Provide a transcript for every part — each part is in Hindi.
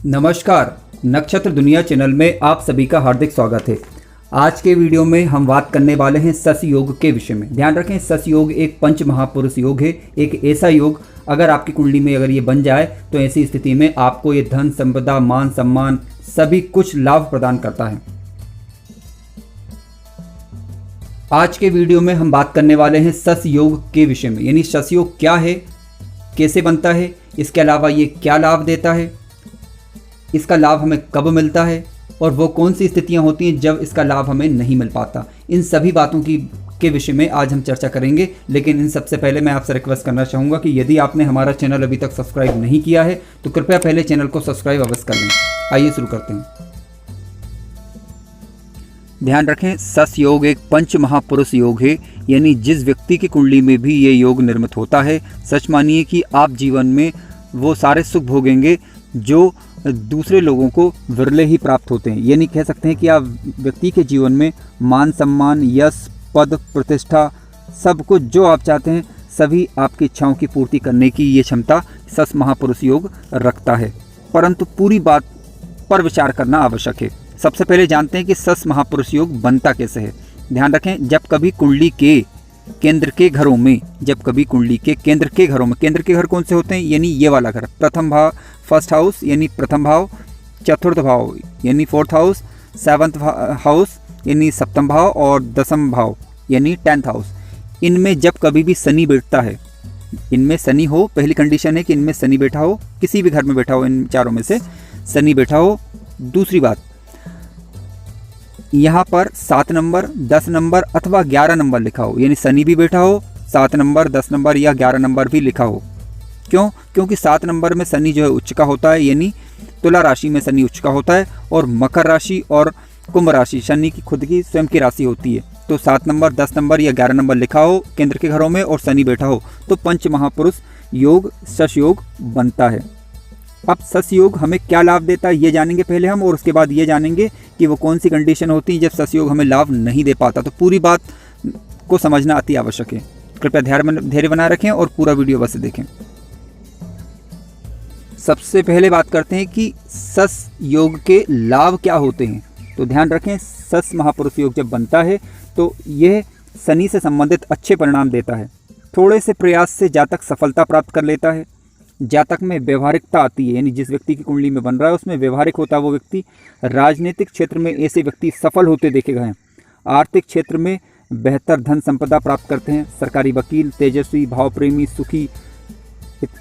नमस्कार, नक्षत्र दुनिया चैनल में आप सभी का हार्दिक स्वागत है। आज के वीडियो में हम बात करने वाले हैं सस योग के विषय में। ध्यान रखें, सस योग एक पंच महापुरुष योग है। एक ऐसा योग अगर आपकी कुंडली में अगर ये बन जाए तो ऐसी स्थिति में आपको ये धन, संपदा, मान, सम्मान सभी कुछ लाभ प्रदान करता है। आज के वीडियो में हम बात करने वाले हैं सस योग के विषय में, यानी सस योग क्या है, कैसे बनता है, इसके अलावा ये क्या लाभ देता है, इसका लाभ हमें कब मिलता है और वो कौन सी स्थितियां होती हैं जब इसका लाभ हमें नहीं मिल पाता। इन सभी बातों के विषय में आज हम चर्चा करेंगे। लेकिन इन सबसे पहले मैं आपसे रिक्वेस्ट करना चाहूँगा कि यदि आपने हमारा चैनल अभी तक सब्सक्राइब नहीं किया है तो कृपया पहले चैनल को सब्सक्राइब अवश्य कर लें। आइए शुरू करते हैं। ध्यान रखें, सस योग एक पंच महापुरुष योग है, यानी जिस व्यक्ति की कुंडली में भी ये योग निर्मित होता है, सच मानिए कि आप जीवन में वो सारे सुख भोगेंगे जो दूसरे लोगों को विरले ही प्राप्त होते हैं। यानी कह सकते हैं कि आप व्यक्ति के जीवन में मान, सम्मान, यश, पद, प्रतिष्ठा, सब कुछ जो आप चाहते हैं सभी आपकी इच्छाओं की पूर्ति करने की ये क्षमता सस महापुरुष योग रखता है। परंतु पूरी बात पर विचार करना आवश्यक है। सबसे पहले जानते हैं कि सस महापुरुष योग बनता कैसे है। ध्यान रखें, जब कभी कुंडली के केंद्र के घरों में, केंद्र के घर कौन से होते हैं, यानी ये वाला घर, प्रथम भाव फर्स्ट हाउस यानी प्रथम भाव, चतुर्थ भाव यानी फोर्थ हाउस, सेवंथ हाउस यानी सप्तम भाव और दसम भाव यानी 10th हाउस, इनमें जब कभी भी शनि बैठता है, इनमें शनि हो, पहली कंडीशन है कि इनमें शनि बैठा हो, किसी भी घर में बैठा हो, इन चारों में से शनि बैठा हो। दूसरी बात, यहाँ पर 7 नंबर, 10 नंबर अथवा 11 नंबर लिखा हो, यानी शनि भी बैठा हो, 7 नंबर, 10 नंबर या 11 नंबर भी लिखा हो। क्यों? क्योंकि 7 नंबर में शनि जो है उच्च का होता है, यानी तुला राशि में शनि उच्च का होता है, और मकर राशि और कुंभ राशि शनि की खुद की स्वयं की राशि होती है। तो 7 नंबर, 10 नंबर या 11 नंबर लिखा हो केंद्र के घरों में और शनि बैठा हो तो पंच महापुरुष योग सस योग बनता है। अब सस योग हमें क्या लाभ देता है ये जानेंगे पहले हम, और उसके बाद ये जानेंगे कि वो कौन सी कंडीशन होती है जब सस योग हमें लाभ नहीं दे पाता। तो पूरी बात को समझना अति आवश्यक है। कृपया धैर्य बनाए रखें और पूरा वीडियो बस देखें। सबसे पहले बात करते हैं कि सस योग के लाभ क्या होते हैं। तो ध्यान रखें, सस महापुरुष योग जब बनता है तो यह शनि से संबंधित अच्छे परिणाम देता है। थोड़े से प्रयास से जातक सफलता प्राप्त कर लेता है। जातक में व्यवहारिकता आती है, यानी जिस व्यक्ति की कुंडली में बन रहा है उसमें व्यवहारिक होता है वो व्यक्ति। राजनीतिक क्षेत्र में ऐसे व्यक्ति सफल होते देखे गए हैं। आर्थिक क्षेत्र में बेहतर धन संपदा प्राप्त करते हैं। सरकारी वकील, तेजस्वी, भावप्रेमी, सुखी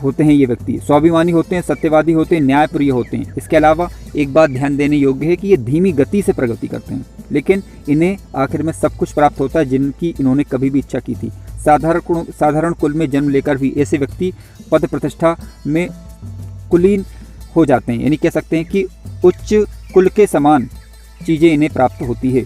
होते हैं ये व्यक्ति। स्वाभिमानी होते हैं, सत्यवादी होते हैं, न्यायप्रिय होते हैं। इसके अलावा एक बात ध्यान देने योग्य है कि ये धीमी गति से प्रगति करते हैं, लेकिन इन्हें आखिर में सब कुछ प्राप्त होता है जिनकी इन्होंने कभी भी इच्छा की थी। साधारण कुल में जन्म लेकर भी ऐसे व्यक्ति पद प्रतिष्ठा में कुलीन हो जाते हैं, यानी कह सकते हैं कि उच्च कुल के समान चीज़ें इन्हें प्राप्त होती है।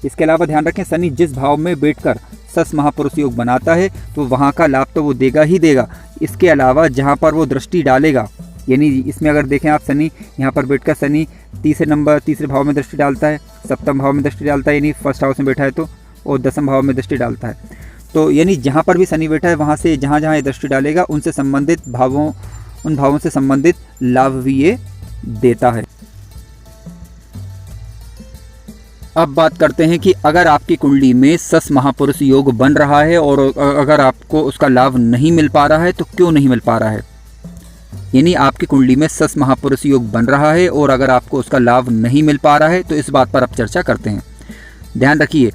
इसके अलावा ध्यान रखें, शनि जिस भाव में बैठकर सस महापुरुष योग बनाता है तो वहाँ का लाभ तो वो देगा ही देगा। इसके अलावा जहाँ पर वो दृष्टि डालेगा, यानी इसमें अगर देखें आप, शनि यहाँ पर बैठकर शनि तीसरे भाव में दृष्टि डालता है, सप्तम भाव में दृष्टि डालता है, यानी फर्स्ट हाउस में बैठा है तो, और दसम भाव में दृष्टि डालता है। तो यानी जहाँ पर भी शनि बैठा है वहाँ से जहाँ जहाँ ये दृष्टि डालेगा उनसे संबंधित उन भावों से संबंधित लाभ भी ये देता है। अब बात करते हैं कि अगर आपकी कुंडली में सस महापुरुष योग बन रहा है और अगर आपको उसका लाभ नहीं मिल पा रहा है तो क्यों नहीं मिल पा रहा है। यानी आपकी कुंडली में सस महापुरुष योग बन रहा है और अगर आपको उसका लाभ नहीं मिल पा रहा है तो इस बात पर अब चर्चा करते हैं। ध्यान रखिए,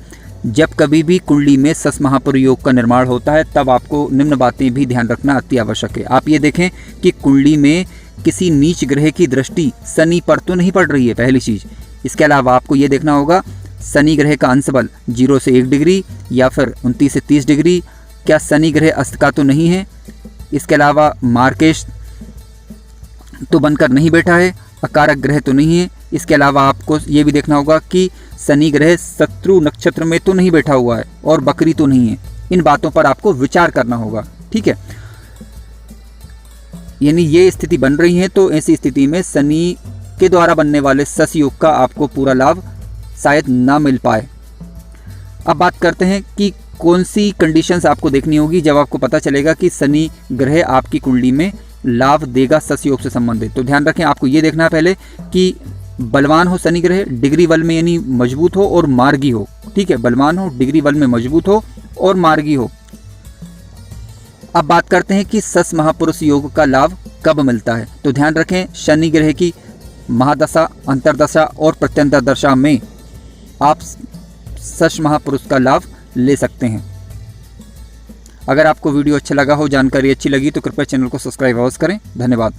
जब कभी भी कुंडली में सस महापुरुष योग का निर्माण होता है तब आपको निम्न बातें भी ध्यान रखना अति आवश्यक है। आप ये देखें कि कुंडली में किसी नीच ग्रह की दृष्टि शनि पर तो नहीं पड़ रही है, पहली चीज़। इसके अलावा आपको ये देखना होगा शनि ग्रह का अंश बल 0 से 1 डिग्री या फिर 29 से 30 डिग्री, क्या शनि ग्रह अस्त का तो नहीं है। इसके अलावा मार्केश तो बनकर नहीं बैठा है, अकारक ग्रह तो नहीं है। इसके अलावा आपको ये भी देखना होगा कि शनि ग्रह शत्रु नक्षत्र में तो नहीं बैठा हुआ है और बकरी तो नहीं है। इन बातों पर आपको विचार करना होगा, ठीक है। यानी ये स्थिति बन रही है तो ऐसी स्थिति में शनि के द्वारा बनने वाले सस योग का आपको पूरा लाभ शायद ना मिल पाए। अब बात करते हैं कि कौन सी कंडीशंस आपको देखनी होगी जब आपको पता चलेगा कि शनि ग्रह आपकी कुंडली में लाभ देगा सस योग से संबंधित। तो ध्यान रखें, आपको ये देखना है पहले कि बलवान हो शनि ग्रह, डिग्री बल में यानी मजबूत हो और मार्गी हो। ठीक है, बलवान हो, डिग्री बल में मजबूत हो और मार्गी हो। अब बात करते हैं कि सस महापुरुष योग का लाभ कब मिलता है। तो ध्यान रखें, शनि ग्रह की महादशा, अंतरदशा और प्रत्यंतर दशा में आप सस महापुरुष का लाभ ले सकते हैं। अगर आपको वीडियो अच्छा लगा हो, जानकारी अच्छी लगी तो कृपया चैनल को सब्सक्राइब अवश्य करें। धन्यवाद।